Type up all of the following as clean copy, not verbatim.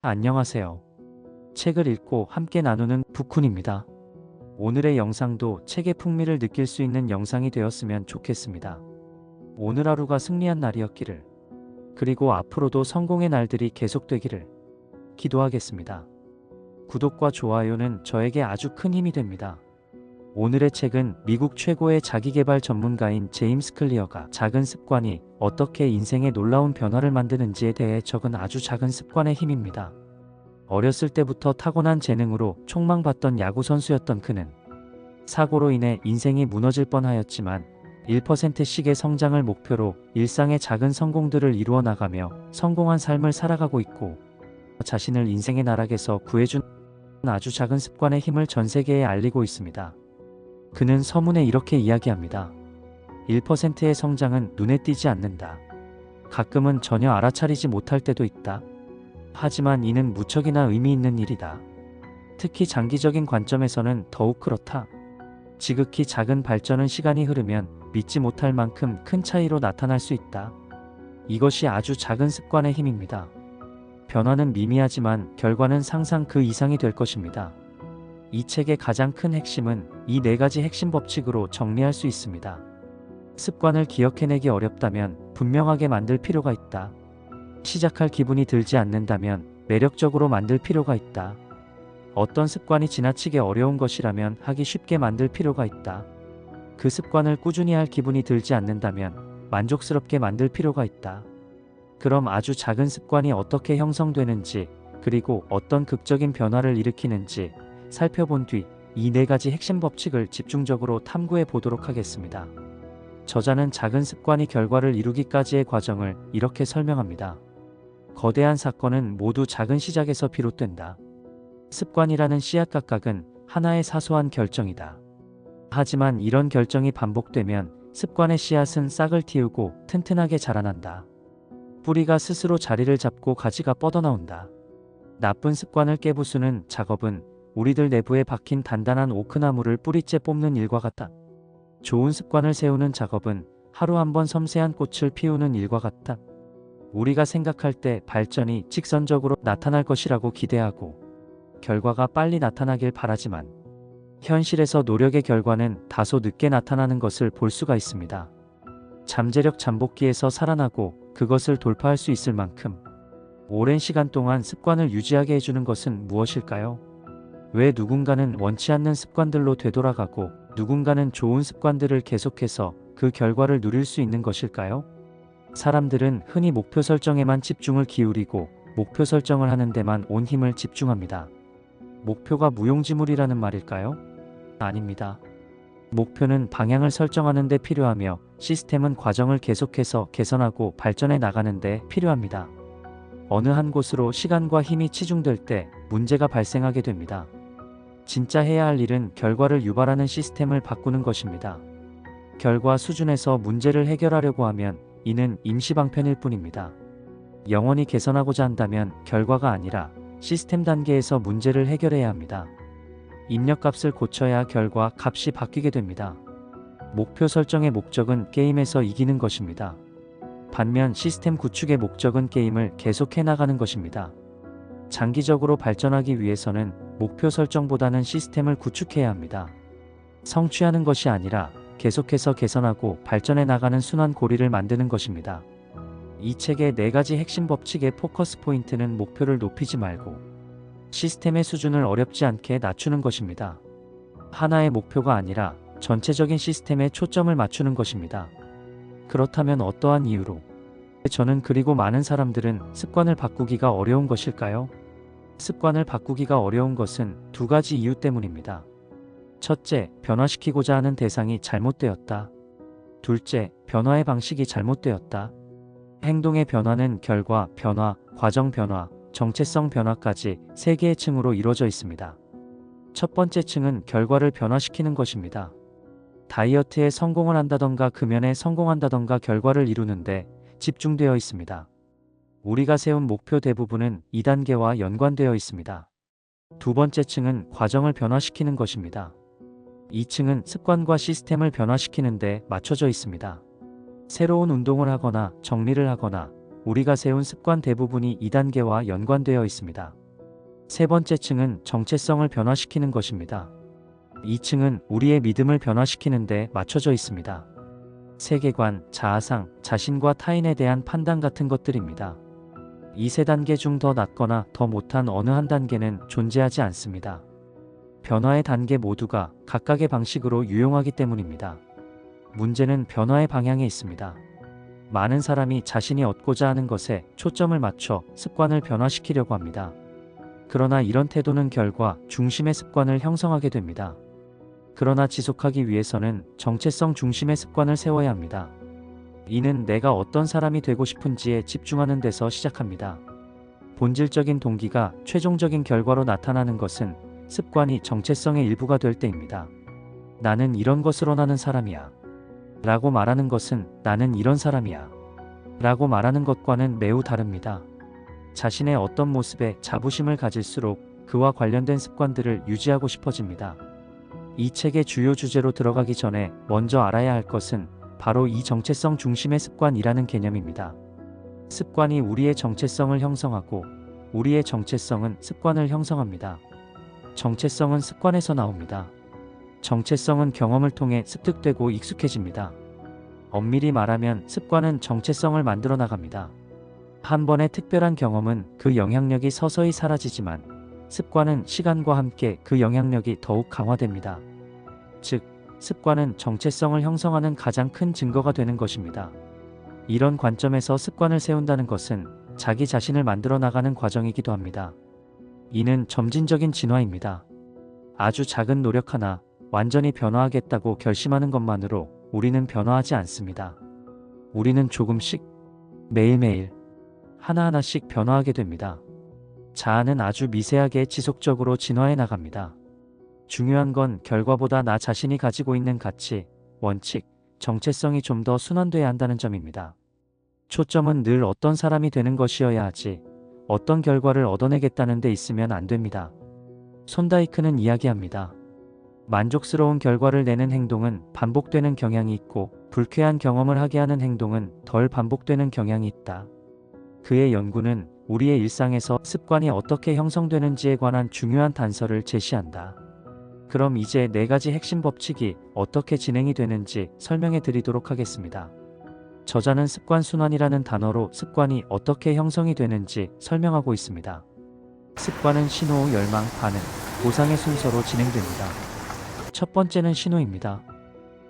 안녕하세요. 책을 읽고 함께 나누는 북훈입니다. 오늘의 영상도 책의 풍미를 느낄 수 있는 영상이 되었으면 좋겠습니다. 오늘 하루가 승리한 날이었기를, 그리고 앞으로도 성공의 날들이 계속되기를 기도하겠습니다. 구독과 좋아요는 저에게 아주 큰 힘이 됩니다. 오늘의 책은 미국 최고의 자기계발 전문가인 제임스 클리어가 작은 습관이 어떻게 인생에 놀라운 변화를 만드는지에 대해 적은 아주 작은 습관의 힘입니다. 어렸을 때부터 타고난 재능으로 촉망받던 야구선수였던 그는 사고로 인해 인생이 무너질 뻔하였지만 1%씩의 성장을 목표로 일상의 작은 성공들을 이루어 나가며 성공한 삶을 살아가고 있고, 자신을 인생의 나락에서 구해준 아주 작은 습관의 힘을 전 세계에 알리고 있습니다. 그는 서문에 이렇게 이야기합니다. 1%의 성장은 눈에 띄지 않는다. 가끔은 전혀 알아차리지 못할 때도 있다. 하지만 이는 무척이나 의미 있는 일이다. 특히 장기적인 관점에서는 더욱 그렇다. 지극히 작은 발전은 시간이 흐르면 믿지 못할 만큼 큰 차이로 나타날 수 있다. 이것이 아주 작은 습관의 힘입니다. 변화는 미미하지만 결과는 상상 그 이상이 될 것입니다. 이 책의 가장 큰 핵심은 이 4가지 핵심 법칙으로 정리할 수 있습니다. 습관을 기억해내기 어렵다면 분명하게 만들 필요가 있다. 시작할 기분이 들지 않는다면 매력적으로 만들 필요가 있다. 어떤 습관이 지나치게 어려운 것이라면 하기 쉽게 만들 필요가 있다. 그 습관을 꾸준히 할 기분이 들지 않는다면 만족스럽게 만들 필요가 있다. 그럼 아주 작은 습관이 어떻게 형성되는지, 그리고 어떤 극적인 변화를 일으키는지 살펴본 뒤 이 4가지 핵심 법칙을 집중적으로 탐구해 보도록 하겠습니다. 저자는 작은 습관이 결과를 이루기까지의 과정을 이렇게 설명합니다. 거대한 사건은 모두 작은 시작에서 비롯된다. 습관이라는 씨앗 각각은 하나의 사소한 결정이다. 하지만 이런 결정이 반복되면 습관의 씨앗은 싹을 틔우고 튼튼하게 자라난다. 뿌리가 스스로 자리를 잡고 가지가 뻗어나온다. 나쁜 습관을 깨부수는 작업은 우리들 내부에 박힌 단단한 오크나무를 뿌리째 뽑는 일과 같다. 좋은 습관을 세우는 작업은 하루 한 번 섬세한 꽃을 피우는 일과 같다. 우리가 생각할 때 발전이 직선적으로 나타날 것이라고 기대하고 결과가 빨리 나타나길 바라지만, 현실에서 노력의 결과는 다소 늦게 나타나는 것을 볼 수가 있습니다. 잠재력 잠복기에서 살아나고 그것을 돌파할 수 있을 만큼 오랜 시간 동안 습관을 유지하게 해주는 것은 무엇일까요? 왜 누군가는 원치 않는 습관들로 되돌아가고 누군가는 좋은 습관들을 계속해서 그 결과를 누릴 수 있는 것일까요? 사람들은 흔히 목표 설정에만 집중을 기울이고 목표 설정을 하는 데만 온 힘을 집중합니다. 목표가 무용지물이라는 말일까요? 아닙니다. 목표는 방향을 설정하는 데 필요하며 시스템은 과정을 계속해서 개선하고 발전해 나가는 데 필요합니다. 어느 한 곳으로 시간과 힘이 치중될 때 문제가 발생하게 됩니다. 진짜 해야 할 일은 결과를 유발하는 시스템을 바꾸는 것입니다. 결과 수준에서 문제를 해결하려고 하면 이는 임시방편일 뿐입니다. 영원히 개선하고자 한다면 결과가 아니라 시스템 단계에서 문제를 해결해야 합니다. 입력값을 고쳐야 결과 값이 바뀌게 됩니다. 목표 설정의 목적은 게임에서 이기는 것입니다. 반면 시스템 구축의 목적은 게임을 계속해 나가는 것입니다. 장기적으로 발전하기 위해서는 목표 설정보다는 시스템을 구축해야 합니다. 성취하는 것이 아니라 계속해서 개선하고 발전해 나가는 순환 고리를 만드는 것입니다. 이 책의 4가지 핵심 법칙의 포커스 포인트는 목표를 높이지 말고 시스템의 수준을 어렵지 않게 낮추는 것입니다. 하나의 목표가 아니라 전체적인 시스템에 초점을 맞추는 것입니다. 그렇다면 어떠한 이유로 저는 그리고 많은 사람들은 습관을 바꾸기가 어려운 것일까요? 습관을 바꾸기가 어려운 것은 2가지 이유 때문입니다. 첫째, 변화시키고자 하는 대상이 잘못되었다. 둘째, 변화의 방식이 잘못되었다. 행동의 변화는 결과 변화, 과정 변화, 정체성 변화까지 3개의 층으로 이루어져 있습니다. 첫 번째 층은 결과를 변화시키는 것입니다. 다이어트에 성공을 한다던가 금연에 성공한다던가 결과를 이루는데 집중되어 있습니다. 우리가 세운 목표 대부분은 2단계와 연관되어 있습니다. 두 번째 층은 과정을 변화시키는 것입니다. 이 층은 습관과 시스템을 변화시키는 데 맞춰져 있습니다. 새로운 운동을 하거나 정리를 하거나 우리가 세운 습관 대부분이 2단계와 연관되어 있습니다. 세 번째 층은 정체성을 변화시키는 것입니다. 이 층은 우리의 믿음을 변화시키는 데 맞춰져 있습니다. 세계관, 자아상, 자신과 타인에 대한 판단 같은 것들입니다. 이 세 단계 중 더 낮거나 더 못한 어느 한 단계는 존재하지 않습니다. 변화의 단계 모두가 각각의 방식으로 유용하기 때문입니다. 문제는 변화의 방향에 있습니다. 많은 사람이 자신이 얻고자 하는 것에 초점을 맞춰 습관을 변화시키려고 합니다. 그러나 이런 태도는 결과 중심의 습관을 형성하게 됩니다. 그러나 지속하기 위해서는 정체성 중심의 습관을 세워야 합니다. 이는 내가 어떤 사람이 되고 싶은지에 집중하는 데서 시작합니다. 본질적인 동기가 최종적인 결과로 나타나는 것은 습관이 정체성의 일부가 될 때입니다. 나는 이런 것을 원하는 사람이야 라고 말하는 것은 나는 이런 사람이야 라고 말하는 것과는 매우 다릅니다. 자신의 어떤 모습에 자부심을 가질수록 그와 관련된 습관들을 유지하고 싶어집니다. 이 책의 주요 주제로 들어가기 전에 먼저 알아야 할 것은 바로 이 정체성 중심의 습관이라는 개념입니다. 습관이 우리의 정체성을 형성하고 우리의 정체성은 습관을 형성합니다. 정체성은 습관에서 나옵니다. 정체성은 경험을 통해 습득되고 익숙해집니다. 엄밀히 말하면 습관은 정체성을 만들어 나갑니다. 한 번의 특별한 경험은 그 영향력이 서서히 사라지지만 습관은 시간과 함께 그 영향력이 더욱 강화됩니다. 즉, 습관은 정체성을 형성하는 가장 큰 증거가 되는 것입니다. 이런 관점에서 습관을 세운다는 것은 자기 자신을 만들어 나가는 과정이기도 합니다. 이는 점진적인 진화입니다. 아주 작은 노력 하나, 완전히 변화하겠다고 결심하는 것만으로 우리는 변화하지 않습니다. 우리는 조금씩, 매일매일, 하나하나씩 변화하게 됩니다. 자아는 아주 미세하게 지속적으로 진화해 나갑니다. 중요한 건 결과보다 나 자신이 가지고 있는 가치, 원칙, 정체성이 좀 더 순환돼야 한다는 점입니다. 초점은 늘 어떤 사람이 되는 것이어야 하지 어떤 결과를 얻어내겠다는 데 있으면 안 됩니다. 손다이크는 이야기합니다. 만족스러운 결과를 내는 행동은 반복되는 경향이 있고 불쾌한 경험을 하게 하는 행동은 덜 반복되는 경향이 있다. 그의 연구는 우리의 일상에서 습관이 어떻게 형성되는지에 관한 중요한 단서를 제시한다. 그럼 이제 4가지 핵심 법칙이 어떻게 진행이 되는지 설명해 드리도록 하겠습니다. 저자는 습관 순환이라는 단어로 습관이 어떻게 형성이 되는지 설명하고 있습니다. 습관은 신호, 열망, 반응, 보상의 순서로 진행됩니다. 첫 번째는 신호입니다.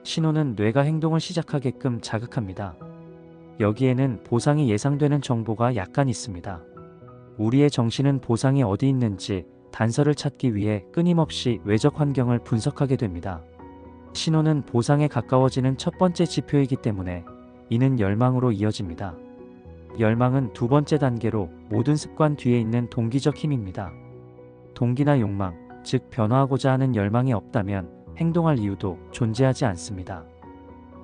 신호는 뇌가 행동을 시작하게끔 자극합니다. 여기에는 보상이 예상되는 정보가 약간 있습니다. 우리의 정신은 보상이 어디 있는지 단서를 찾기 위해 끊임없이 외적 환경을 분석하게 됩니다. 신호는 보상에 가까워지는 첫 번째 지표이기 때문에 이는 열망으로 이어집니다. 열망은 두 번째 단계로 모든 습관 뒤에 있는 동기적 힘입니다. 동기나 욕망, 즉 변화하고자 하는 열망이 없다면 행동할 이유도 존재하지 않습니다.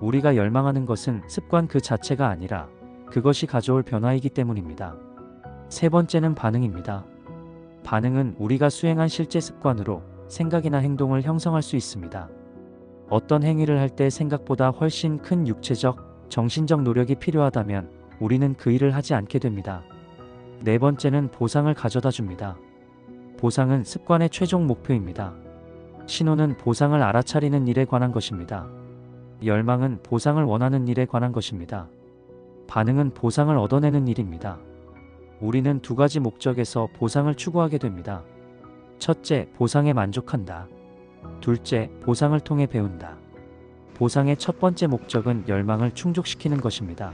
우리가 열망하는 것은 습관 그 자체가 아니라 그것이 가져올 변화이기 때문입니다. 세 번째는 반응입니다. 반응은 우리가 수행한 실제 습관으로 생각이나 행동을 형성할 수 있습니다. 어떤 행위를 할 때 생각보다 훨씬 큰 육체적, 정신적 노력이 필요하다면 우리는 그 일을 하지 않게 됩니다. 네 번째는 보상을 가져다 줍니다. 보상은 습관의 최종 목표입니다. 신호는 보상을 알아차리는 일에 관한 것입니다. 열망은 보상을 원하는 일에 관한 것입니다. 반응은 보상을 얻어내는 일입니다. 우리는 두 가지 목적에서 보상을 추구하게 됩니다. 첫째, 보상에 만족한다. 둘째, 보상을 통해 배운다. 보상의 첫 번째 목적은 열망을 충족시키는 것입니다.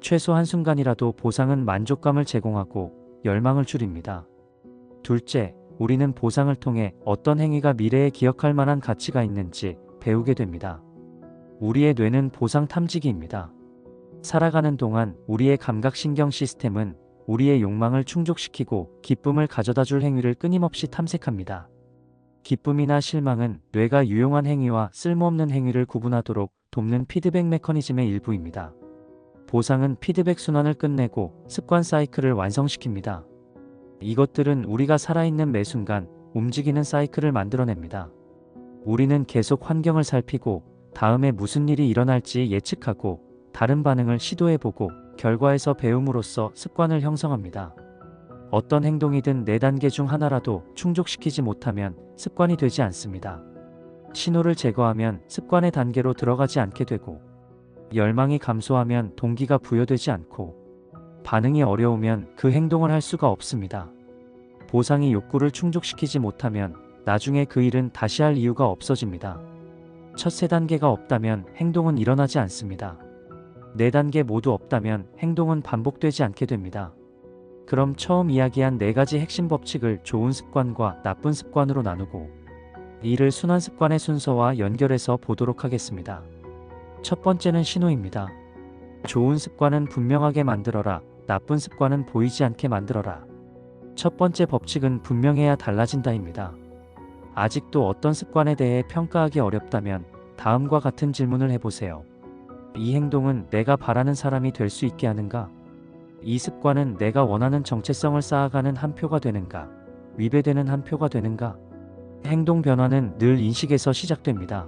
최소 한순간이라도 보상은 만족감을 제공하고 열망을 줄입니다. 둘째, 우리는 보상을 통해 어떤 행위가 미래에 기억할 만한 가치가 있는지 배우게 됩니다. 우리의 뇌는 보상 탐지기입니다. 살아가는 동안 우리의 감각신경 시스템은 우리의 욕망을 충족시키고 기쁨을 가져다 줄 행위를 끊임없이 탐색합니다. 기쁨이나 실망은 뇌가 유용한 행위와 쓸모없는 행위를 구분하도록 돕는 피드백 메커니즘의 일부입니다. 보상은 피드백 순환을 끝내고 습관 사이클을 완성시킵니다. 이것들은 우리가 살아있는 매 순간 움직이는 사이클을 만들어냅니다. 우리는 계속 환경을 살피고 다음에 무슨 일이 일어날지 예측하고 다른 반응을 시도해보고 결과에서 배움으로써 습관을 형성합니다. 어떤 행동이든 4단계 중 하나라도 충족시키지 못하면 습관이 되지 않습니다. 신호를 제거하면 습관의 단계로 들어가지 않게 되고, 열망이 감소하면 동기가 부여되지 않고, 반응이 어려우면 그 행동을 할 수가 없습니다. 보상이 욕구를 충족시키지 못하면 나중에 그 일은 다시 할 이유가 없어집니다. 첫 3단계가 없다면 행동은 일어나지 않습니다. 4단계 모두 없다면 행동은 반복되지 않게 됩니다. 그럼 처음 이야기한 4가지 핵심 법칙을 좋은 습관과 나쁜 습관으로 나누고 이를 순환 습관의 순서와 연결해서 보도록 하겠습니다. 첫 번째는 신호입니다. 좋은 습관은 분명하게 만들어라. 나쁜 습관은 보이지 않게 만들어라. 첫 번째 법칙은 분명해야 달라진다입니다. 아직도 어떤 습관에 대해 평가하기 어렵다면 다음과 같은 질문을 해보세요. 이 행동은 내가 바라는 사람이 될 수 있게 하는가? 이 습관은 내가 원하는 정체성을 쌓아가는 한 표가 되는가? 위배되는 한 표가 되는가? 행동 변화는 늘 인식에서 시작됩니다.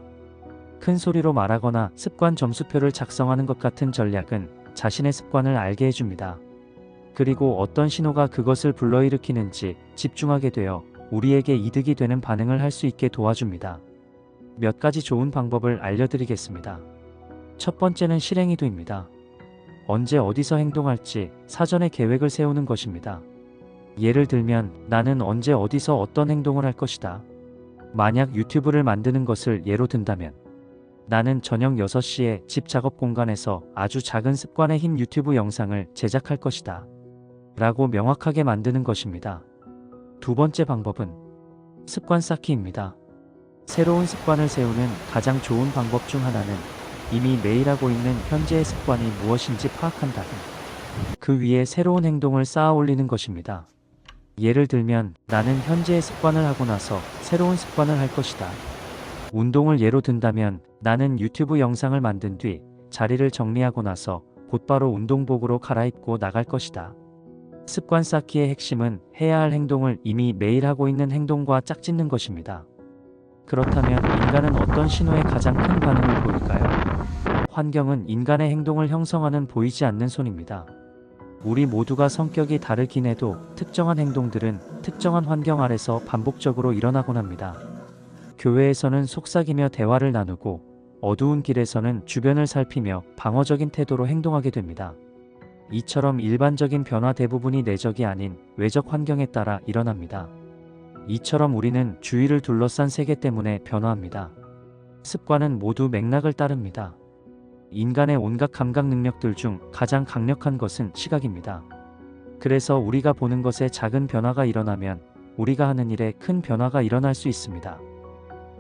큰 소리로 말하거나 습관 점수표를 작성하는 것 같은 전략은 자신의 습관을 알게 해줍니다. 그리고 어떤 신호가 그것을 불러일으키는지 집중하게 되어 우리에게 이득이 되는 반응을 할 수 있게 도와줍니다. 몇 가지 좋은 방법을 알려드리겠습니다. 첫 번째는 실행이도입니다. 언제 어디서 행동할지 사전에 계획을 세우는 것입니다. 예를 들면 나는 언제 어디서 어떤 행동을 할 것이다. 만약 유튜브를 만드는 것을 예로 든다면 나는 저녁 6시에 집 작업 공간에서 아주 작은 습관의 힘 유튜브 영상을 제작할 것이다. 라고 명확하게 만드는 것입니다. 두 번째 방법은 습관 쌓기입니다. 새로운 습관을 세우는 가장 좋은 방법 중 하나는 이미 매일 하고 있는 현재의 습관이 무엇인지 파악한다면 그 위에 새로운 행동을 쌓아 올리는 것입니다. 예를 들면 나는 현재의 습관을 하고 나서 새로운 습관을 할 것이다. 운동을 예로 든다면 나는 유튜브 영상을 만든 뒤 자리를 정리하고 나서 곧바로 운동복으로 갈아입고 나갈 것이다. 습관 쌓기의 핵심은 해야 할 행동을 이미 매일 하고 있는 행동과 짝짓는 것입니다. 그렇다면 인간은 어떤 신호에 가장 큰 반응을 보일까요? 환경은 인간의 행동을 형성하는 보이지 않는 손입니다. 우리 모두가 성격이 다르긴 해도 특정한 행동들은 특정한 환경 아래서 반복적으로 일어나곤 합니다. 교회에서는 속삭이며 대화를 나누고 어두운 길에서는 주변을 살피며 방어적인 태도로 행동하게 됩니다. 이처럼 일반적인 변화 대부분이 내적이 아닌 외적 환경에 따라 일어납니다. 이처럼 우리는 주위를 둘러싼 세계 때문에 변화합니다. 습관은 모두 맥락을 따릅니다. 인간의 온갖 감각 능력들 중 가장 강력한 것은 시각입니다. 그래서 우리가 보는 것에 작은 변화가 일어나면 우리가 하는 일에 큰 변화가 일어날 수 있습니다.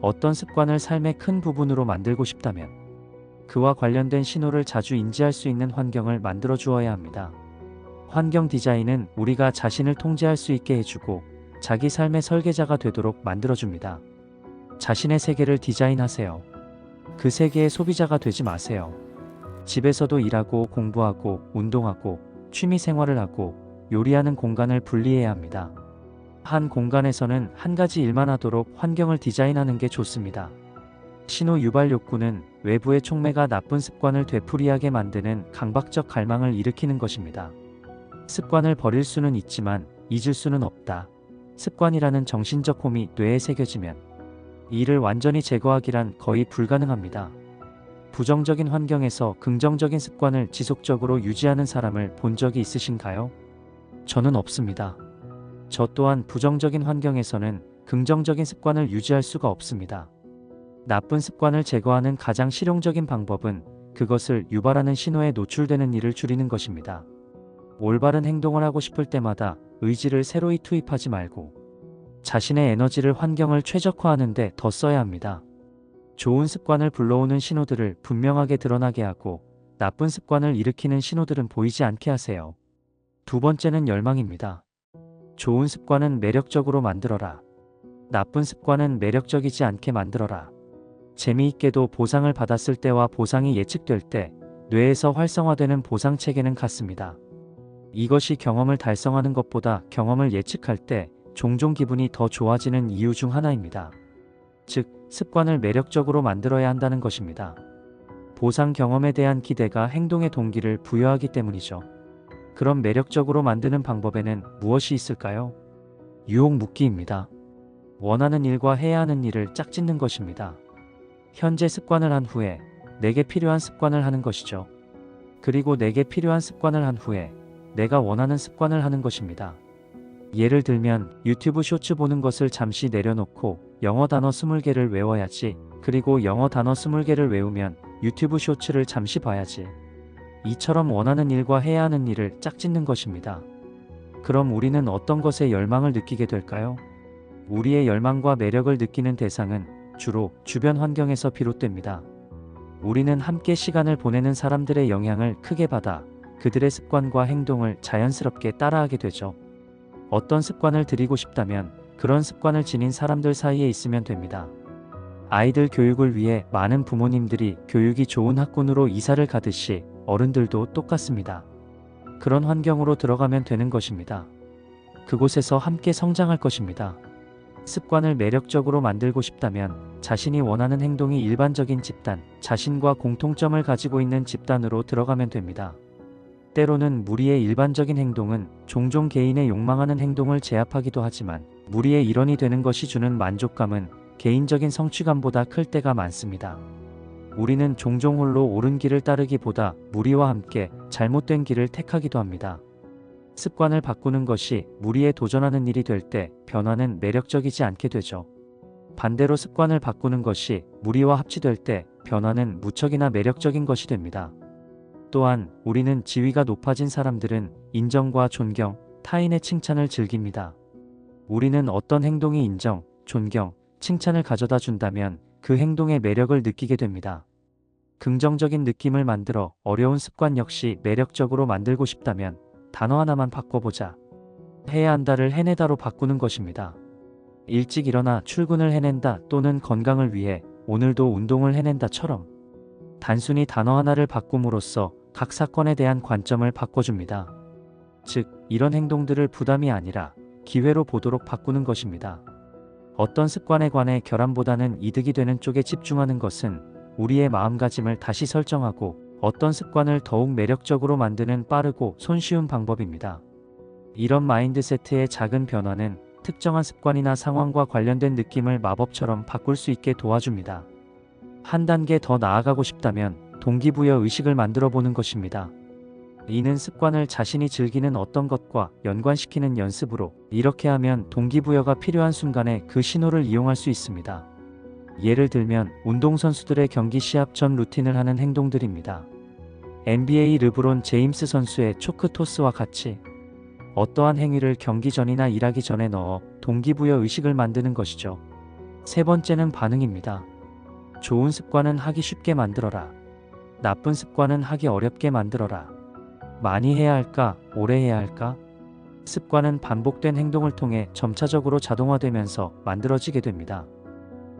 어떤 습관을 삶의 큰 부분으로 만들고 싶다면 그와 관련된 신호를 자주 인지할 수 있는 환경을 만들어 주어야 합니다. 환경 디자인은 우리가 자신을 통제할 수 있게 해주고 자기 삶의 설계자가 되도록 만들어줍니다. 자신의 세계를 디자인하세요. 그 세계의 소비자가 되지 마세요. 집에서도 일하고 공부하고 운동하고 취미 생활을 하고 요리하는 공간을 분리해야 합니다. 한 공간에서는 한 가지 일만 하도록 환경을 디자인하는 게 좋습니다. 신호 유발 욕구는 외부의 촉매가 나쁜 습관을 되풀이하게 만드는 강박적 갈망을 일으키는 것입니다. 습관을 버릴 수는 있지만 잊을 수는 없다. 습관이라는 정신적 홈이 뇌에 새겨지면 이를 완전히 제거하기란 거의 불가능합니다. 부정적인 환경에서 긍정적인 습관을 지속적으로 유지하는 사람을 본 적이 있으신가요? 저는 없습니다. 저 또한 부정적인 환경에서는 긍정적인 습관을 유지할 수가 없습니다. 나쁜 습관을 제거하는 가장 실용적인 방법은 그것을 유발하는 신호에 노출되는 일을 줄이는 것입니다. 올바른 행동을 하고 싶을 때마다 의지를 새로이 투입하지 말고 자신의 에너지를 환경을 최적화하는 데 더 써야 합니다. 좋은 습관을 불러오는 신호들을 분명하게 드러나게 하고 나쁜 습관을 일으키는 신호들은 보이지 않게 하세요. 두 번째는 열망입니다. 좋은 습관은 매력적으로 만들어라. 나쁜 습관은 매력적이지 않게 만들어라. 재미있게도 보상을 받았을 때와 보상이 예측될 때 뇌에서 활성화되는 보상 체계는 같습니다. 이것이 경험을 달성하는 것보다 경험을 예측할 때 종종 기분이 더 좋아지는 이유 중 하나입니다. 즉, 습관을 매력적으로 만들어야 한다는 것입니다. 보상 경험에 대한 기대가 행동의 동기를 부여하기 때문이죠. 그럼 매력적으로 만드는 방법에는 무엇이 있을까요? 유혹 묶기입니다. 원하는 일과 해야 하는 일을 짝짓는 것입니다. 현재 습관을 한 후에 내게 필요한 습관을 하는 것이죠. 그리고 내게 필요한 습관을 한 후에 내가 원하는 습관을 하는 것입니다. 예를 들면 유튜브 쇼츠 보는 것을 잠시 내려놓고 영어 단어 20개를 외워야지. 그리고 영어 단어 20개를 외우면 유튜브 쇼츠를 잠시 봐야지. 이처럼 원하는 일과 해야 하는 일을 짝짓는 것입니다. 그럼 우리는 어떤 것에 열망을 느끼게 될까요? 우리의 열망과 매력을 느끼는 대상은 주로 주변 환경에서 비롯됩니다. 우리는 함께 시간을 보내는 사람들의 영향을 크게 받아 그들의 습관과 행동을 자연스럽게 따라하게 되죠. 어떤 습관을 들이고 싶다면 그런 습관을 지닌 사람들 사이에 있으면 됩니다. 아이들 교육을 위해 많은 부모님들이 교육이 좋은 학군으로 이사를 가듯이 어른들도 똑같습니다. 그런 환경으로 들어가면 되는 것입니다. 그곳에서 함께 성장할 것입니다. 습관을 매력적으로 만들고 싶다면 자신이 원하는 행동이 일반적인 집단, 자신과 공통점을 가지고 있는 집단으로 들어가면 됩니다. 때로는 무리의 일반적인 행동은 종종 개인의 욕망하는 행동을 제압하기도 하지만 무리의 일원이 되는 것이 주는 만족감은 개인적인 성취감보다 클 때가 많습니다. 우리는 종종 홀로 옳은 길을 따르기보다 무리와 함께 잘못된 길을 택하기도 합니다. 습관을 바꾸는 것이 무리에 도전하는 일이 될 때 변화는 매력적이지 않게 되죠. 반대로 습관을 바꾸는 것이 무리와 합치될 때 변화는 무척이나 매력적인 것이 됩니다. 또한 우리는 지위가 높아진 사람들은 인정과 존경, 타인의 칭찬을 즐깁니다. 우리는 어떤 행동이 인정, 존경, 칭찬을 가져다 준다면 그 행동의 매력을 느끼게 됩니다. 긍정적인 느낌을 만들어 어려운 습관 역시 매력적으로 만들고 싶다면 단어 하나만 바꿔보자. 해야 한다를 해내다로 바꾸는 것입니다. 일찍 일어나 출근을 해낸다 또는 건강을 위해 오늘도 운동을 해낸다처럼 단순히 단어 하나를 바꿈으로써 각 사건에 대한 관점을 바꿔줍니다. 즉, 이런 행동들을 부담이 아니라 기회로 보도록 바꾸는 것입니다. 어떤 습관에 관해 결함보다는 이득이 되는 쪽에 집중하는 것은 우리의 마음가짐을 다시 설정하고 어떤 습관을 더욱 매력적으로 만드는 빠르고 손쉬운 방법입니다. 이런 마인드세트의 작은 변화는 특정한 습관이나 상황과 관련된 느낌을 마법처럼 바꿀 수 있게 도와줍니다. 한 단계 더 나아가고 싶다면 동기부여 의식을 만들어 보는 것입니다. 이는 습관을 자신이 즐기는 어떤 것과 연관시키는 연습으로 이렇게 하면 동기부여가 필요한 순간에 그 신호를 이용할 수 있습니다. 예를 들면 운동선수들의 경기 시합 전 루틴을 하는 행동들입니다. NBA 르브론 제임스 선수의 초크 토스와 같이 어떠한 행위를 경기 전이나 일하기 전에 넣어 동기부여 의식을 만드는 것이죠. 세 번째는 반응입니다. 좋은 습관은 하기 쉽게 만들어라. 나쁜 습관은 하기 어렵게 만들어라. 많이 해야 할까? 오래 해야 할까? 습관은 반복된 행동을 통해 점차적으로 자동화되면서 만들어지게 됩니다.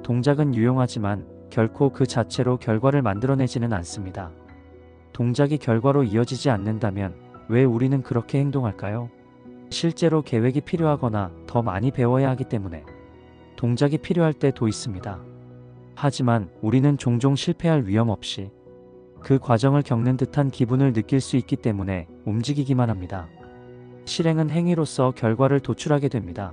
동작은 유용하지만 결코 그 자체로 결과를 만들어내지는 않습니다. 동작이 결과로 이어지지 않는다면 왜 우리는 그렇게 행동할까요? 실제로 계획이 필요하거나 더 많이 배워야 하기 때문에 동작이 필요할 때도 있습니다. 하지만 우리는 종종 실패할 위험 없이 그 과정을 겪는 듯한 기분을 느낄 수 있기 때문에 움직이기만 합니다. 실행은 행위로서 결과를 도출하게 됩니다.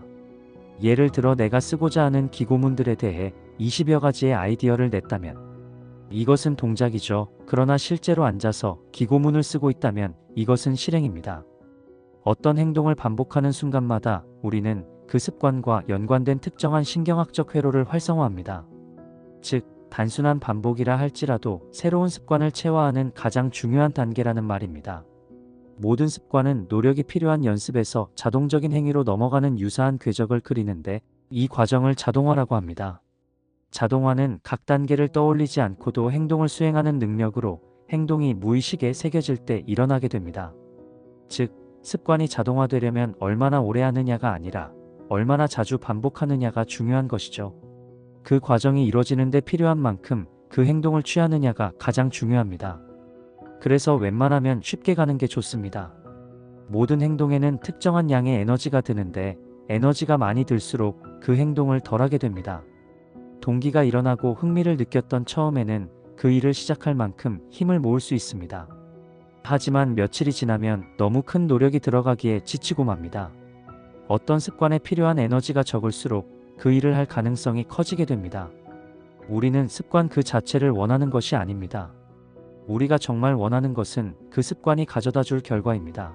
예를 들어 내가 쓰고자 하는 기고문들에 대해 20여 가지의 아이디어를 냈다면 이것은 동작이죠. 그러나 실제로 앉아서 기고문을 쓰고 있다면 이것은 실행입니다. 어떤 행동을 반복하는 순간마다 우리는 그 습관과 연관된 특정한 신경학적 회로를 활성화합니다. 즉, 단순한 반복이라 할지라도 새로운 습관을 체화하는 가장 중요한 단계라는 말입니다. 모든 습관은 노력이 필요한 연습에서 자동적인 행위로 넘어가는 유사한 궤적을 그리는데 이 과정을 자동화라고 합니다. 자동화는 각 단계를 떠올리지 않고도 행동을 수행하는 능력으로 행동이 무의식에 새겨질 때 일어나게 됩니다. 즉, 습관이 자동화되려면 얼마나 오래 하느냐가 아니라 얼마나 자주 반복하느냐가 중요한 것이죠. 그 과정이 이루어지는 데 필요한 만큼 그 행동을 취하느냐가 가장 중요합니다. 그래서 웬만하면 쉽게 가는 게 좋습니다. 모든 행동에는 특정한 양의 에너지가 드는데 에너지가 많이 들수록 그 행동을 덜 하게 됩니다. 동기가 일어나고 흥미를 느꼈던 처음에는 그 일을 시작할 만큼 힘을 모을 수 있습니다. 하지만 며칠이 지나면 너무 큰 노력이 들어가기에 지치고 맙니다. 어떤 습관에 필요한 에너지가 적을수록 그 일을 할 가능성이 커지게 됩니다. 우리는 습관 그 자체를 원하는 것이 아닙니다. 우리가 정말 원하는 것은 그 습관이 가져다 줄 결과입니다.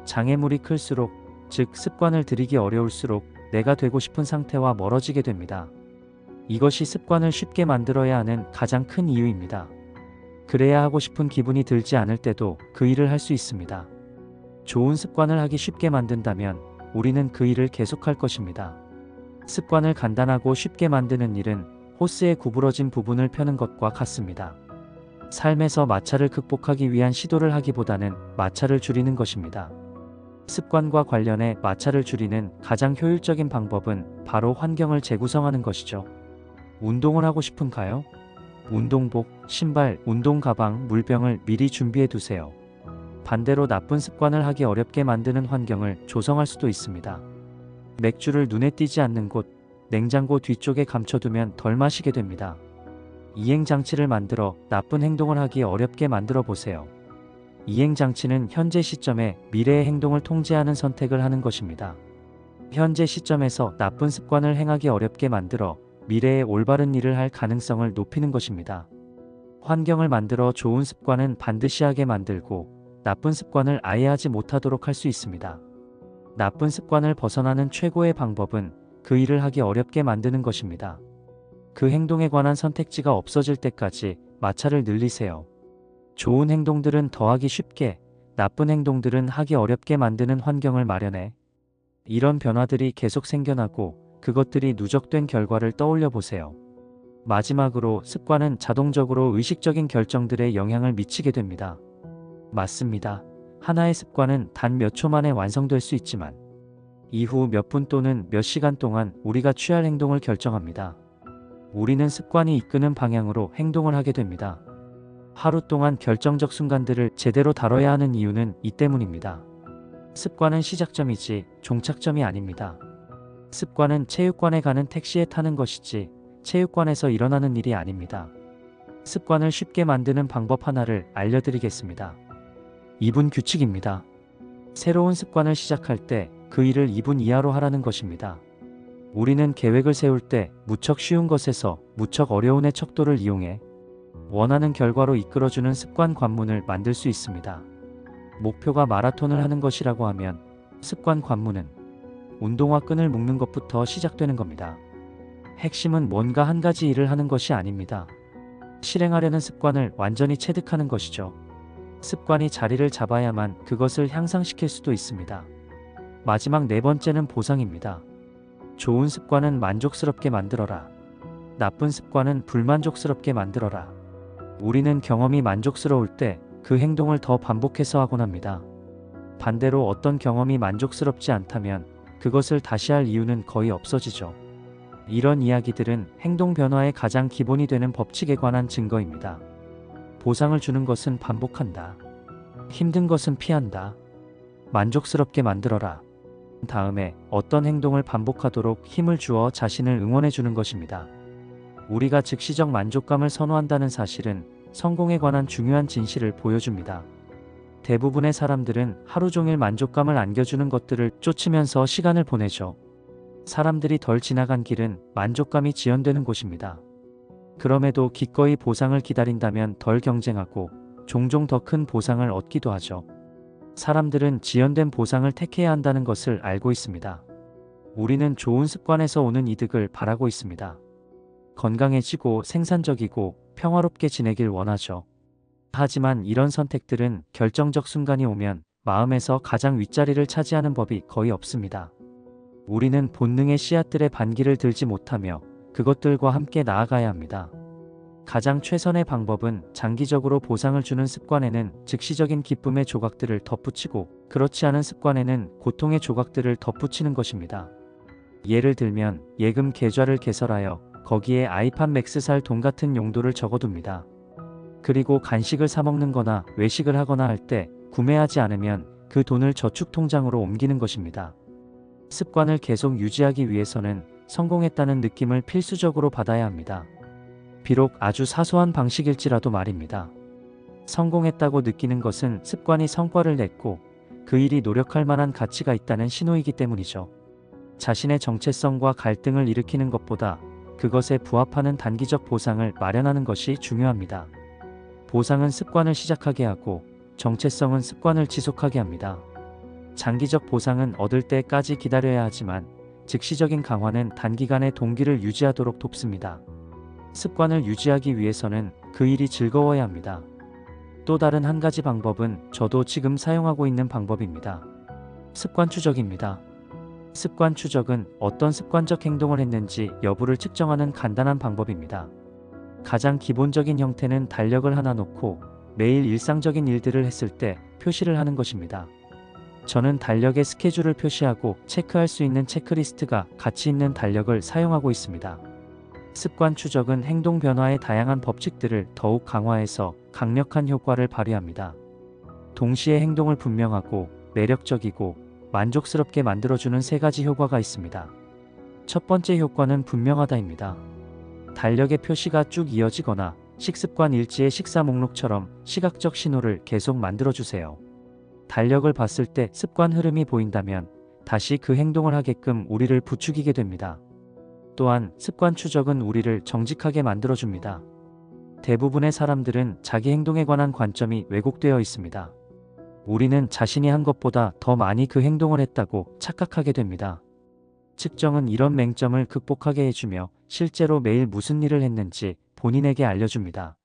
장애물이 클수록, 즉 습관을 들이기 어려울수록 내가 되고 싶은 상태와 멀어지게 됩니다. 이것이 습관을 쉽게 만들어야 하는 가장 큰 이유입니다. 그래야 하고 싶은 기분이 들지 않을 때도 그 일을 할 수 있습니다. 좋은 습관을 하기 쉽게 만든다면 우리는 그 일을 계속할 것입니다. 습관을 간단하고 쉽게 만드는 일은 호스의 구부러진 부분을 펴는 것과 같습니다. 삶에서 마찰을 극복하기 위한 시도를 하기보다는 마찰을 줄이는 것입니다. 습관과 관련해 마찰을 줄이는 가장 효율적인 방법은 바로 환경을 재구성하는 것이죠. 운동을 하고 싶은가요? 운동복, 신발, 운동 가방, 물병을 미리 준비해 두세요. 반대로 나쁜 습관을 하기 어렵게 만드는 환경을 조성할 수도 있습니다. 맥주를 눈에 띄지 않는 곳, 냉장고 뒤쪽에 감춰두면 덜 마시게 됩니다. 이행장치를 만들어 나쁜 행동을 하기 어렵게 만들어 보세요. 이행장치는 현재 시점에 미래의 행동을 통제하는 선택을 하는 것입니다. 현재 시점에서 나쁜 습관을 행하기 어렵게 만들어 미래에 올바른 일을 할 가능성을 높이는 것입니다. 환경을 만들어 좋은 습관은 반드시 하게 만들고 나쁜 습관을 아예 하지 못하도록 할 수 있습니다. 나쁜 습관을 벗어나는 최고의 방법은 그 일을 하기 어렵게 만드는 것입니다. 그 행동에 관한 선택지가 없어질 때까지 마찰을 늘리세요. 좋은 행동들은 더하기 쉽게, 나쁜 행동들은 하기 어렵게 만드는 환경을 마련해. 이런 변화들이 계속 생겨나고 그것들이 누적된 결과를 떠올려 보세요. 마지막으로 습관은 자동적으로 의식적인 결정들에 영향을 미치게 됩니다. 맞습니다. 하나의 습관은 단 몇 초 만에 완성될 수 있지만 이후 몇 분 또는 몇 시간 동안 우리가 취할 행동을 결정합니다. 우리는 습관이 이끄는 방향으로 행동을 하게 됩니다. 하루 동안 결정적 순간들을 제대로 다뤄야 하는 이유는 이 때문입니다. 습관은 시작점이지 종착점이 아닙니다. 습관은 체육관에 가는 택시에 타는 것이지 체육관에서 일어나는 일이 아닙니다. 습관을 쉽게 만드는 방법 하나를 알려드리겠습니다. 2분 규칙입니다. 새로운 습관을 시작할 때 그 일을 2분 이하로 하라는 것입니다. 우리는 계획을 세울 때 무척 쉬운 것에서 무척 어려운의 척도를 이용해 원하는 결과로 이끌어주는 습관 관문을 만들 수 있습니다. 목표가 마라톤을 하는 것이라고 하면 습관 관문은 운동화 끈을 묶는 것부터 시작되는 겁니다. 핵심은 뭔가 한 가지 일을 하는 것이 아닙니다. 실행하려는 습관을 완전히 체득하는 것이죠. 습관이 자리를 잡아야만 그것을 향상시킬 수도 있습니다. 마지막 네 번째는 보상입니다. 좋은 습관은 만족스럽게 만들어라. 나쁜 습관은 불만족스럽게 만들어라. 우리는 경험이 만족스러울 때 그 행동을 더 반복해서 하곤 합니다. 반대로 어떤 경험이 만족스럽지 않다면 그것을 다시 할 이유는 거의 없어지죠. 이런 이야기들은 행동 변화의 가장 기본이 되는 법칙에 관한 증거입니다. 보상을 주는 것은 반복한다. 힘든 것은 피한다. 만족스럽게 만들어라. 다음에 어떤 행동을 반복하도록 힘을 주어 자신을 응원해 주는 것입니다. 우리가 즉시적 만족감을 선호한다는 사실은 성공에 관한 중요한 진실을 보여줍니다. 대부분의 사람들은 하루 종일 만족감을 안겨주는 것들을 쫓으면서 시간을 보내죠. 사람들이 덜 지나간 길은 만족감이 지연되는 곳입니다. 그럼에도 기꺼이 보상을 기다린다면 덜 경쟁하고 종종 더 큰 보상을 얻기도 하죠. 사람들은 지연된 보상을 택해야 한다는 것을 알고 있습니다. 우리는 좋은 습관에서 오는 이득을 바라고 있습니다. 건강해지고 생산적이고 평화롭게 지내길 원하죠. 하지만 이런 선택들은 결정적 순간이 오면 마음에서 가장 윗자리를 차지하는 법이 거의 없습니다. 우리는 본능의 씨앗들의 반기를 들지 못하며 그것들과 함께 나아가야 합니다. 가장 최선의 방법은 장기적으로 보상을 주는 습관에는 즉시적인 기쁨의 조각들을 덧붙이고 그렇지 않은 습관에는 고통의 조각들을 덧붙이는 것입니다. 예를 들면 예금 계좌를 개설하여 거기에 아이팟 맥스 살 돈 같은 용도를 적어둡니다. 그리고 간식을 사 먹는 거나 외식을 하거나 할 때 구매하지 않으면 그 돈을 저축통장으로 옮기는 것입니다. 습관을 계속 유지하기 위해서는 성공했다는 느낌을 필수적으로 받아야 합니다. 비록 아주 사소한 방식일지라도 말입니다. 성공했다고 느끼는 것은 습관이 성과를 냈고 그 일이 노력할 만한 가치가 있다는 신호이기 때문이죠. 자신의 정체성과 갈등을 일으키는 것보다 그것에 부합하는 단기적 보상을 마련하는 것이 중요합니다. 보상은 습관을 시작하게 하고 정체성은 습관을 지속하게 합니다. 장기적 보상은 얻을 때까지 기다려야 하지만 즉시적인 강화는 단기간의 동기를 유지하도록 돕습니다. 습관을 유지하기 위해서는 그 일이 즐거워야 합니다. 또 다른 한 가지 방법은 저도 지금 사용하고 있는 방법입니다. 습관 추적입니다. 습관 추적은 어떤 습관적 행동을 했는지 여부를 측정하는 간단한 방법입니다. 가장 기본적인 형태는 달력을 하나 놓고 매일 일상적인 일들을 했을 때 표시를 하는 것입니다. 저는 달력에 스케줄을 표시하고 체크할 수 있는 체크리스트가 가치 있는 달력을 사용하고 있습니다. 습관 추적은 행동 변화의 다양한 법칙들을 더욱 강화해서 강력한 효과를 발휘합니다. 동시에 행동을 분명하고 매력적이고 만족스럽게 만들어주는 세 가지 효과가 있습니다. 첫 번째 효과는 분명하다입니다. 달력의 표시가 쭉 이어지거나 식습관 일지의 식사 목록처럼 시각적 신호를 계속 만들어주세요. 달력을 봤을 때 습관 흐름이 보인다면 다시 그 행동을 하게끔 우리를 부추기게 됩니다. 또한 습관 추적은 우리를 정직하게 만들어줍니다. 대부분의 사람들은 자기 행동에 관한 관점이 왜곡되어 있습니다. 우리는 자신이 한 것보다 더 많이 그 행동을 했다고 착각하게 됩니다. 측정은 이런 맹점을 극복하게 해주며 실제로 매일 무슨 일을 했는지 본인에게 알려줍니다.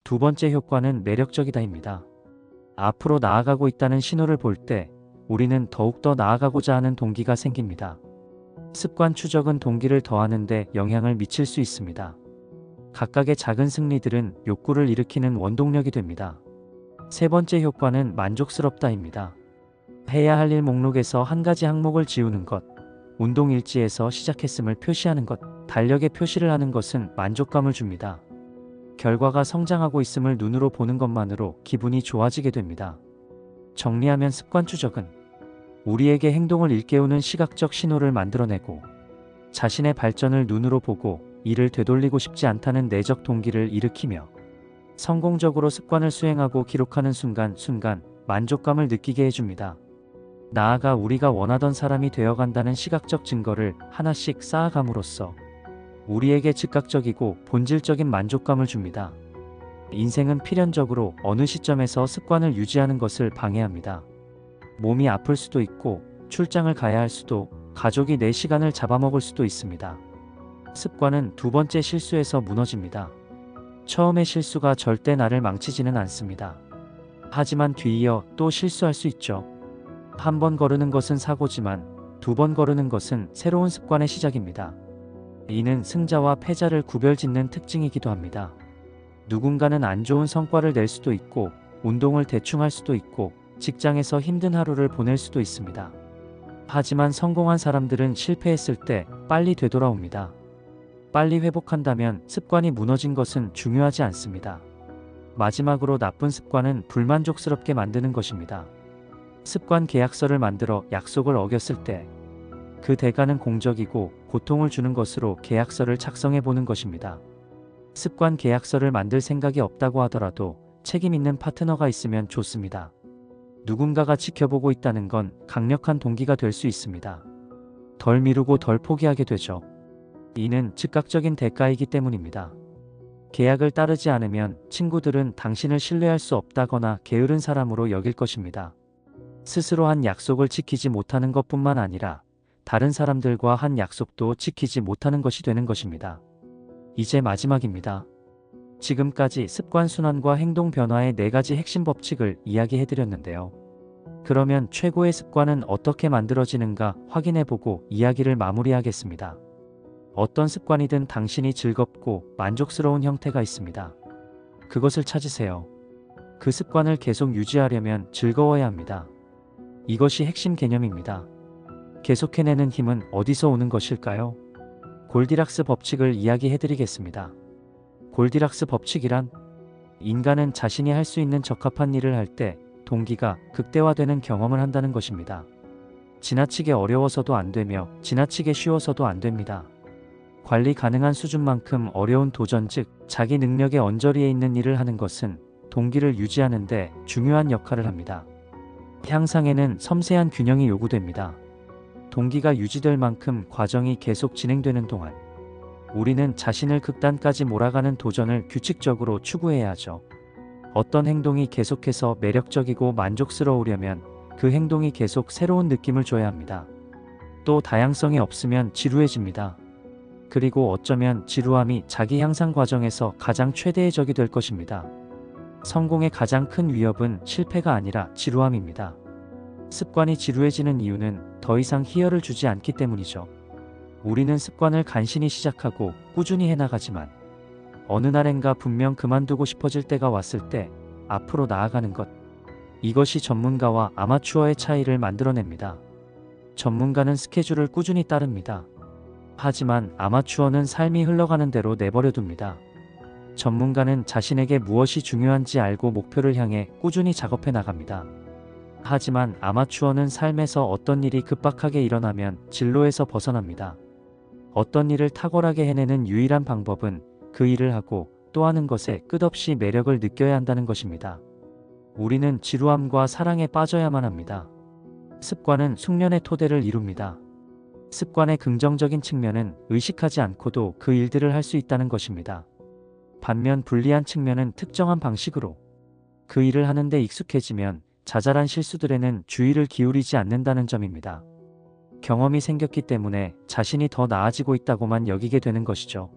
두 번째 효과는 매력적이다입니다. 앞으로 나아가고 있다는 신호를 볼 때 우리는 더욱더 나아가고자 하는 동기가 생깁니다. 습관 추적은 동기를 더하는 데 영향을 미칠 수 있습니다. 각각의 작은 승리들은 욕구를 일으키는 원동력이 됩니다. 세 번째 효과는 만족스럽다입니다. 해야 할 일 목록에서 한 가지 항목을 지우는 것, 운동 일지에서 시작했음을 표시하는 것, 달력에 표시를 하는 것은 만족감을 줍니다. 결과가 성장하고 있음을 눈으로 보는 것만으로 기분이 좋아지게 됩니다. 정리하면 습관 추적은 우리에게 행동을 일깨우는 시각적 신호를 만들어내고 자신의 발전을 눈으로 보고 이를 되돌리고 싶지 않다는 내적 동기를 일으키며 성공적으로 습관을 수행하고 기록하는 순간 만족감을 느끼게 해줍니다. 나아가 우리가 원하던 사람이 되어간다는 시각적 증거를 하나씩 쌓아감으로써 우리에게 즉각적이고 본질적인 만족감을 줍니다. 인생은 필연적으로 어느 시점에서 습관을 유지하는 것을 방해합니다. 몸이 아플 수도 있고 출장을 가야 할 수도, 가족이 내 시간을 잡아먹을 수도 있습니다. 습관은 두 번째 실수에서 무너집니다. 처음의 실수가 절대 나를 망치지는 않습니다. 하지만 뒤이어 또 실수할 수 있죠. 한 번 거르는 것은 사고지만 두 번 거르는 것은 새로운 습관의 시작입니다. 이는 승자와 패자를 구별짓는 특징이기도 합니다. 누군가는 안 좋은 성과를 낼 수도 있고 운동을 대충 할 수도 있고 직장에서 힘든 하루를 보낼 수도 있습니다. 하지만 성공한 사람들은 실패했을 때 빨리 되돌아옵니다. 빨리 회복한다면 습관이 무너진 것은 중요하지 않습니다. 마지막으로 나쁜 습관은 불만족스럽게 만드는 것입니다. 습관 계약서를 만들어 약속을 어겼을 때 그 대가는 공적이고 고통을 주는 것으로 계약서를 작성해 보는 것입니다. 습관 계약서를 만들 생각이 없다고 하더라도 책임 있는 파트너가 있으면 좋습니다. 누군가가 지켜보고 있다는 건 강력한 동기가 될 수 있습니다. 덜 미루고 덜 포기하게 되죠. 이는 즉각적인 대가이기 때문입니다. 계약을 따르지 않으면 친구들은 당신을 신뢰할 수 없다거나 게으른 사람으로 여길 것입니다. 스스로 한 약속을 지키지 못하는 것뿐만 아니라 다른 사람들과 한 약속도 지키지 못하는 것이 되는 것입니다. 이제 마지막입니다. 지금까지 습관 순환과 행동 변화의 4가지 핵심 법칙을 이야기해드렸는데요. 그러면 최고의 습관은 어떻게 만들어지는가 확인해보고 이야기를 마무리하겠습니다. 어떤 습관이든 당신이 즐겁고 만족스러운 형태가 있습니다. 그것을 찾으세요. 그 습관을 계속 유지하려면 즐거워야 합니다. 이것이 핵심 개념입니다. 계속해내는 힘은 어디서 오는 것일까요? 골디락스 법칙을 이야기해드리겠습니다. 골디락스 법칙이란 인간은 자신이 할 수 있는 적합한 일을 할 때 동기가 극대화되는 경험을 한다는 것입니다. 지나치게 어려워서도 안 되며 지나치게 쉬워서도 안 됩니다. 관리 가능한 수준만큼 어려운 도전, 즉 자기 능력의 언저리에 있는 일을 하는 것은 동기를 유지하는 데 중요한 역할을 합니다. 향상에는 섬세한 균형이 요구됩니다. 동기가 유지될 만큼 과정이 계속 진행되는 동안 우리는 자신을 극단까지 몰아가는 도전을 규칙적으로 추구해야 하죠. 어떤 행동이 계속해서 매력적이고 만족스러우려면 그 행동이 계속 새로운 느낌을 줘야 합니다. 또 다양성이 없으면 지루해집니다. 그리고 어쩌면 지루함이 자기 향상 과정에서 가장 최대의 적이 될 것입니다. 성공의 가장 큰 위협은 실패가 아니라 지루함입니다. 습관이 지루해지는 이유는 더 이상 희열을 주지 않기 때문이죠. 우리는 습관을 간신히 시작하고 꾸준히 해나가지만 어느 날엔가 분명 그만두고 싶어질 때가 왔을 때 앞으로 나아가는 것, 이것이 전문가와 아마추어의 차이를 만들어냅니다. 전문가는 스케줄을 꾸준히 따릅니다. 하지만 아마추어는 삶이 흘러가는 대로 내버려둡니다. 전문가는 자신에게 무엇이 중요한지 알고 목표를 향해 꾸준히 작업해 나갑니다. 하지만 아마추어는 삶에서 어떤 일이 급박하게 일어나면 진로에서 벗어납니다. 어떤 일을 탁월하게 해내는 유일한 방법은 그 일을 하고 또 하는 것에 끝없이 매력을 느껴야 한다는 것입니다. 우리는 지루함과 사랑에 빠져야만 합니다. 습관은 숙련의 토대를 이룹니다. 습관의 긍정적인 측면은 의식하지 않고도 그 일들을 할 수 있다는 것입니다. 반면 불리한 측면은 특정한 방식으로 그 일을 하는데 익숙해지면 자잘한 실수들에는 주의를 기울이지 않는다는 점입니다. 경험이 생겼기 때문에 자신이 더 나아지고 있다고만 여기게 되는 것이죠.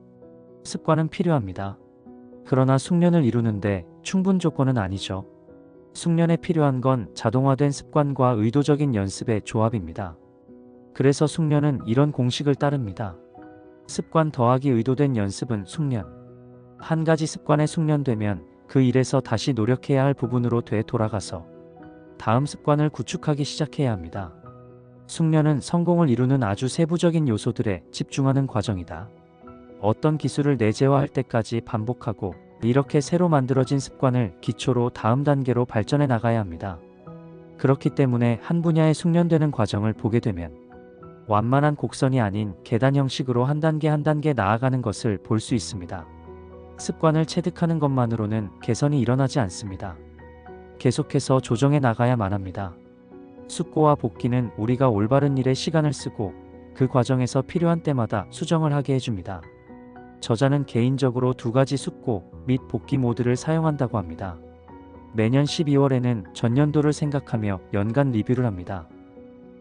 습관은 필요합니다. 그러나 숙련을 이루는데 충분 조건은 아니죠. 숙련에 필요한 건 자동화된 습관과 의도적인 연습의 조합입니다. 그래서 숙련은 이런 공식을 따릅니다. 습관 더하기 의도된 연습은 숙련. 한 가지 습관에 숙련되면 그 일에서 다시 노력해야 할 부분으로 되돌아가서 다음 습관을 구축하기 시작해야 합니다. 숙련은 성공을 이루는 아주 세부적인 요소들에 집중하는 과정이다. 어떤 기술을 내재화할 때까지 반복하고 이렇게 새로 만들어진 습관을 기초로 다음 단계로 발전해 나가야 합니다. 그렇기 때문에 한 분야에 숙련되는 과정을 보게 되면 완만한 곡선이 아닌 계단 형식으로 한 단계 한 단계 나아가는 것을 볼 수 있습니다. 습관을 체득하는 것만으로는 개선이 일어나지 않습니다. 계속해서 조정해 나가야만 합니다. 숙고와 복기는 우리가 올바른 일에 시간을 쓰고 그 과정에서 필요한 때마다 수정을 하게 해줍니다. 저자는 개인적으로 두 가지 숙고 및 복기 모드를 사용한다고 합니다. 매년 12월에는 전년도를 생각하며 연간 리뷰를 합니다.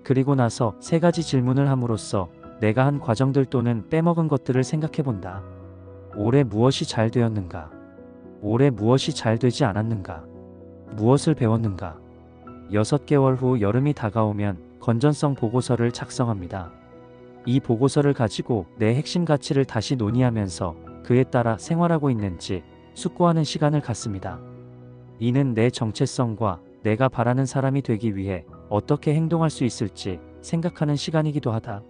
그리고 나서 세 가지 질문을 함으로써 내가 한 과정들 또는 빼먹은 것들을 생각해본다. 올해 무엇이 잘 되었는가? 올해 무엇이 잘 되지 않았는가? 무엇을 배웠는가? 6개월 후 여름이 다가오면 건전성 보고서를 작성합니다. 이 보고서를 가지고 내 핵심 가치를 다시 논의하면서 그에 따라 생활하고 있는지 숙고하는 시간을 갖습니다. 이는 내 정체성과 내가 바라는 사람이 되기 위해 어떻게 행동할 수 있을지 생각하는 시간이기도 하다.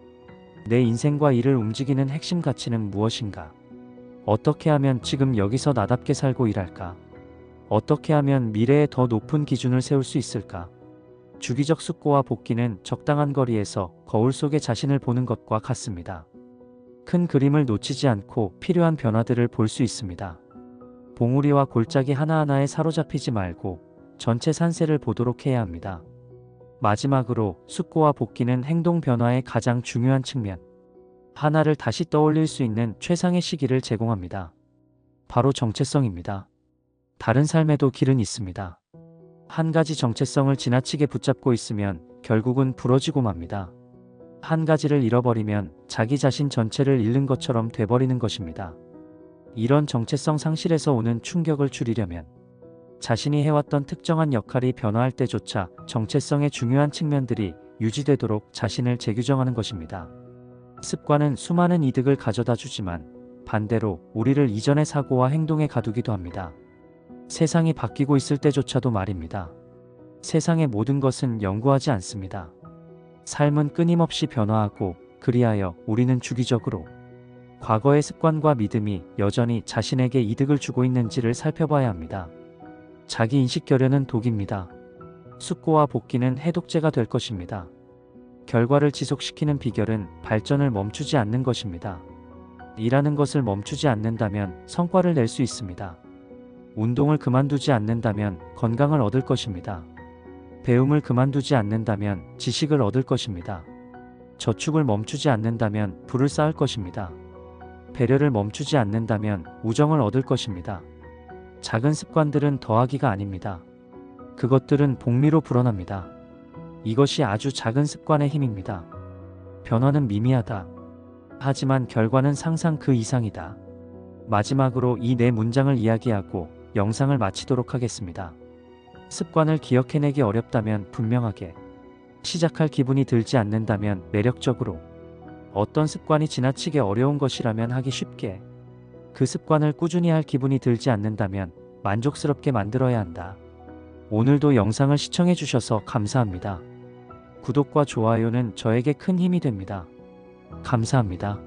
내 인생과 일을 움직이는 핵심 가치는 무엇인가? 어떻게 하면 지금 여기서 나답게 살고 일할까? 어떻게 하면 미래에 더 높은 기준을 세울 수 있을까? 주기적 숙고와 복기는 적당한 거리에서 거울 속의 자신을 보는 것과 같습니다. 큰 그림을 놓치지 않고 필요한 변화들을 볼 수 있습니다. 봉우리와 골짜기 하나하나에 사로잡히지 말고 전체 산세를 보도록 해야 합니다. 마지막으로 숙고와 복기는 행동 변화의 가장 중요한 측면, 하나를 다시 떠올릴 수 있는 최상의 시기를 제공합니다. 바로 정체성입니다. 다른 삶에도 길은 있습니다. 한 가지 정체성을 지나치게 붙잡고 있으면 결국은 부러지고 맙니다. 한 가지를 잃어버리면 자기 자신 전체를 잃는 것처럼 돼버리는 것입니다. 이런 정체성 상실에서 오는 충격을 줄이려면 자신이 해왔던 특정한 역할이 변화할 때조차 정체성의 중요한 측면들이 유지되도록 자신을 재규정하는 것입니다. 습관은 수많은 이득을 가져다 주지만 반대로 우리를 이전의 사고와 행동에 가두기도 합니다. 세상이 바뀌고 있을 때조차도 말입니다. 세상의 모든 것은 영구하지 않습니다. 삶은 끊임없이 변화하고 그리하여 우리는 주기적으로 과거의 습관과 믿음이 여전히 자신에게 이득을 주고 있는지를 살펴봐야 합니다. 자기 인식 결여는 독입니다. 숙고와 복기는 해독제가 될 것입니다. 결과를 지속시키는 비결은 발전을 멈추지 않는 것입니다. 일하는 것을 멈추지 않는다면 성과를 낼 수 있습니다. 운동을 그만두지 않는다면 건강을 얻을 것입니다. 배움을 그만두지 않는다면 지식을 얻을 것입니다. 저축을 멈추지 않는다면 부를 쌓을 것입니다. 배려를 멈추지 않는다면 우정을 얻을 것입니다. 작은 습관들은 더하기가 아닙니다. 그것들은 복리로 불어납니다. 이것이 아주 작은 습관의 힘입니다. 변화는 미미하다. 하지만 결과는 상상 그 이상이다. 마지막으로 이 네 문장을 이야기하고 영상을 마치도록 하겠습니다. 습관을 기억해내기 어렵다면 분명하게, 시작할 기분이 들지 않는다면 매력적으로, 어떤 습관이 지나치게 어려운 것이라면 하기 쉽게, 그 습관을 꾸준히 할 기분이 들지 않는다면 만족스럽게 만들어야 한다. 오늘도 영상을 시청해 주셔서 감사합니다. 구독과 좋아요는 저에게 큰 힘이 됩니다. 감사합니다.